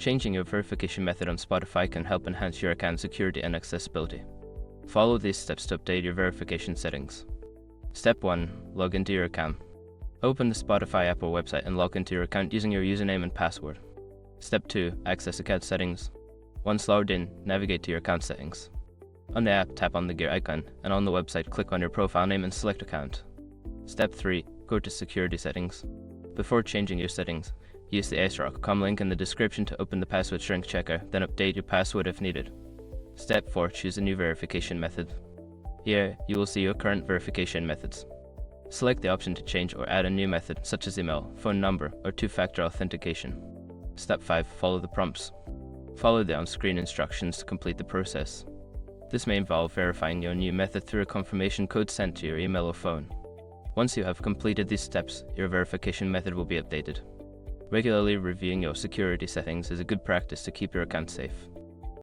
Changing your verification method on Spotify can help enhance your account security and accessibility. Follow these steps to update your verification settings. Step 1. Log into your account. Open the Spotify app or website and log into your account using your username and password. Step 2. Access account settings. Once logged in, navigate to your account settings. On the app, tap on the gear icon, and on the website, click on your profile name and select account. Step 3. Go to security settings. Before changing your settings, use the ace.com link in the description to open the password shrink checker, then update your password if needed. Step 4. Choose a new verification method. Here, you will see your current verification methods. Select the option to change or add a new method, such as email, phone number, or two-factor authentication. Step 5. Follow the prompts. Follow the on-screen instructions to complete the process. This may involve verifying your new method through a confirmation code sent to your email or phone. Once you have completed these steps, your verification method will be updated. Regularly reviewing your security settings is a good practice to keep your account safe.